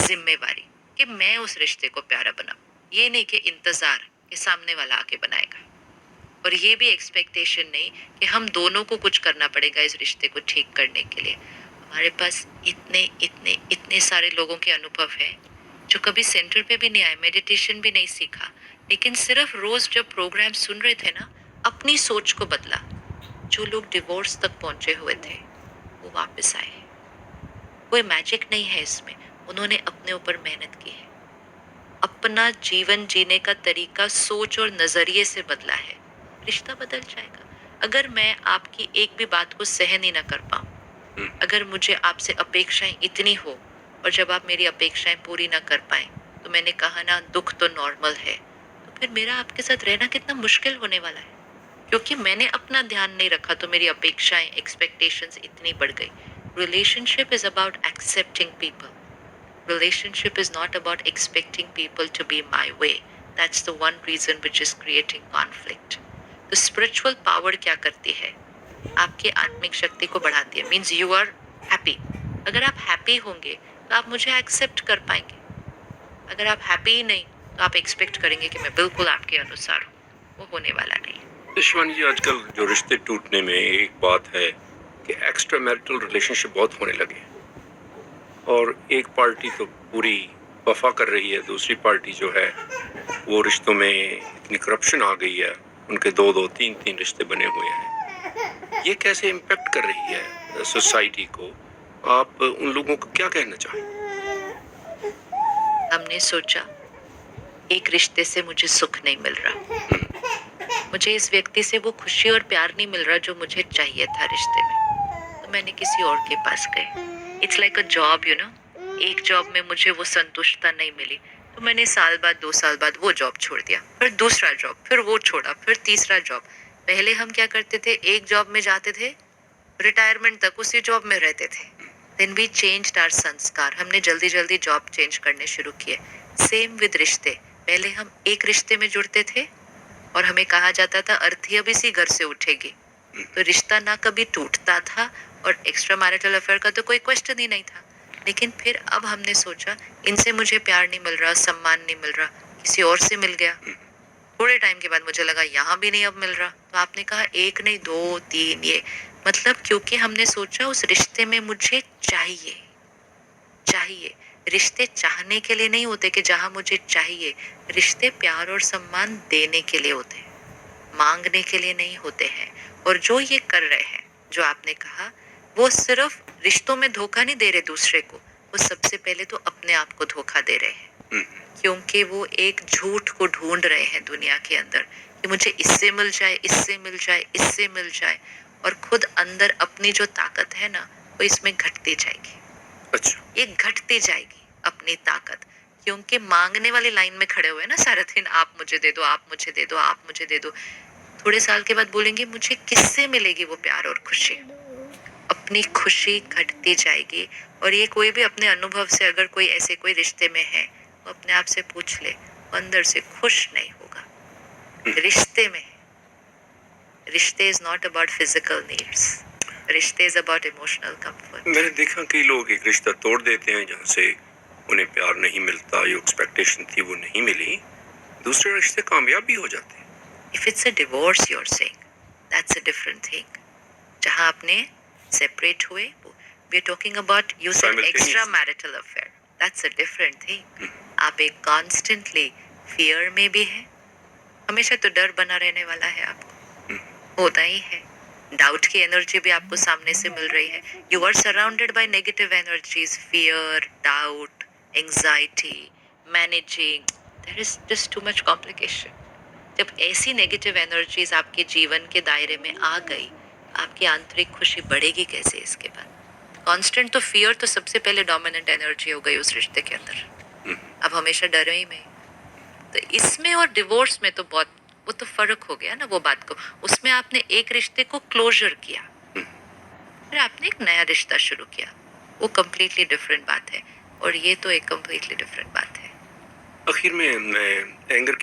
जिम्मेवारी कि मैं उस रिश्ते को प्यारा बनाऊं, ये नहीं कि इंतजार कि सामने वाला आके बनाएगा। और ये भी एक्सपेक्टेशन नहीं कि हम दोनों को कुछ करना पड़ेगा इस रिश्ते को ठीक करने के लिए। हमारे पास इतने इतने इतने सारे लोगों के अनुभव हैं जो कभी सेंटर पे भी नहीं आए, मेडिटेशन भी नहीं सीखा, लेकिन सिर्फ रोज जब प्रोग्राम सुन रहे थे ना, अपनी सोच को बदला। जो लोग डिवोर्स तक पहुंचे हुए थे वो वापस आए। कोई मैजिक नहीं है इसमें, उन्होंने अपने ऊपर मेहनत की है, अपना जीवन जीने का तरीका सोच और नजरिए से बदला है। रिश्ता बदल जाएगा। अगर मैं आपकी एक भी बात को सहन ही ना कर पाऊं, अगर मुझे आपसे अपेक्षाएं इतनी हो और जब आप मेरी अपेक्षाएं पूरी ना कर पाए, तो मैंने कहा ना, दुख तो नॉर्मल है, तो फिर मेरा आपके साथ रहना कितना मुश्किल होने वाला है। क्योंकि मैंने अपना ध्यान नहीं रखा तो मेरी अपेक्षाएं, एक्सपेक्टेशंस इतनी बढ़ गई। Relationship is about accepting people. Relationship is not about expecting people to be my way. That's the one reason which is creating conflict. तो spiritual power क्या करती है? आपकी आत्मिक शक्ति को बढ़ाती है. Means you are happy. अगर आप happy होंगे तो आप मुझे accept कर पाएंगे. अगर आप happy ही नहीं तो आप expect करेंगे कि मैं बिल्कुल आपके अनुसार हूँ. वो होने वाला नहीं. शिवानी जी, आजकल जो रिश्ते टूटने में एक बात है कि एक्स्ट्रा मैरिटल रिलेशनशिप बहुत होने लगे और एक पार्टी तो पूरी वफा कर रही है, दूसरी पार्टी जो है वो रिश्तों में इतनी करप्शन आ गई है, उनके दो दो तीन तीन रिश्ते बने हुए हैं। ये कैसे इम्पेक्ट कर रही है सोसाइटी को? आप उन लोगों को क्या कहना चाहें? हमने सोचा एक रिश्ते से मुझे सुख नहीं मिल रहा, मुझे इस व्यक्ति से वो खुशी और प्यार नहीं मिल रहा जो मुझे चाहिए था रिश्ते में, तो मैंने किसी और के पास गई. It's like a job, you know. एक जॉब में मुझे वो संतुष्टता नहीं मिली तो मैंने साल बाद 2 साल बाद वो जॉब छोड़ दिया, फिर दूसरा जॉब, फिर वो छोड़ा, फिर तीसरा जॉब. पहले हम क्या करते थे, एक जॉब में जाते थे, रिटायरमेंट तक उसी जॉब में रहते थे. देन वी चेंज्ड आवर संस्कार, हमने जल्दी जल्दी जॉब चेंज करने शुरू किए. सेम विद रिश्ते. पहले हम एक रिश्ते में जुड़ते थे और हमें कहा जाता था अर्थी अब इसी घर से उठेगी, तो रिश्ता ना कभी टूटता था और एक्स्ट्रा मैरिटल अफेयर का तो कोई क्वेश्चन ही नहीं था. लेकिन फिर अब हमने सोचा इनसे मुझे प्यार नहीं मिल रहा, सम्मान नहीं मिल रहा, किसी और से मिल गया. थोड़े टाइम के बाद मुझे लगा यहाँ भी नहीं अब मिल रहा, तो आपने कहा एक नहीं 2 3, ये मतलब क्योंकि हमने सोचा उस रिश्ते में मुझे चाहिए. चाहिए रिश्ते चाहने के लिए नहीं होते कि जहां मुझे चाहिए. रिश्ते प्यार और सम्मान देने के लिए होते हैं, मांगने के लिए नहीं होते हैं. और जो ये कर रहे हैं, जो आपने कहा, वो सिर्फ रिश्तों में धोखा नहीं दे रहे दूसरे को, वो सबसे पहले तो अपने आप को धोखा दे रहे हैं. क्योंकि वो एक झूठ को ढूंढ रहे हैं दुनिया के अंदर कि मुझे इससे मिल जाए, इससे मिल जाए, इससे मिल जाए, और खुद अंदर अपनी जो ताकत है ना, वो इसमें घटती जाएगी. अच्छा, ये घटती जाएगी अपनी ताकत, क्योंकि मांगने वाली लाइन में खड़े हुए ना सारा दिन, आप मुझे दे दो, आप मुझे दे दो, आप मुझे दे दो. थोड़े साल के बाद बोलेंगे मुझे किससे मिलेगी वो प्यार और खुशी. अपनी खुशी घटती जाएगी. और ये कोई भी अपने अनुभव से, अगर कोई ऐसे कोई रिश्ते में है, वो अपने आप से पूछ ले, वो अंदर से खुश नहीं होगा. रिश्ते में, रिश्ते is not about physical needs, रिश्ते इज अबाउट इमोशनल कंफर्ट. मैंने देखा कई लोग एक रिश्ता तोड़ देते हैं जहाँ से उन्हें प्यार नहीं मिलता, जो एक्सपेक्टेशन थी वो नहीं मिली, दूसरे रिश्ते कामयाब भी हो जाते हैं. If it's a divorce you're saying, that's a different thing. जहाँ आपने separate हुए, we're talking about, you said extramarital affair. That's a different thing. आप एक constantly fear में भी हैं, हमेशा तो डर बना रहने वाला है आपको, होता ही है. डाउट की एनर्जी भी आपको सामने से मिल रही है. You are surrounded by negative energies, fear, doubt, anxiety, managing. There is just too much complication. जब ऐसी नेगेटिव एनर्जीज आपके जीवन के दायरे में आ गई, आपकी आंतरिक खुशी बढ़ेगी कैसे इसके बाद? कांस्टेंट तो फियर तो सबसे पहले डोमिनेंट एनर्जी हो गई उस रिश्ते के अंदर. अब हमेशा डरे ही में. तो इसमें और डिवोर्स में तो बहुत वो तो फर्क हो गया ना वो बात को. उसमें आपने एक रिश्ते को क्लोजर किया, फिर आपने एक नया रिश्ता शुरू किया, वो कम्प्लीटली डिफरेंट बात है. और ये तो एक कम्प्लीटली डिफरेंट बात है. आखिर में मैं एंगर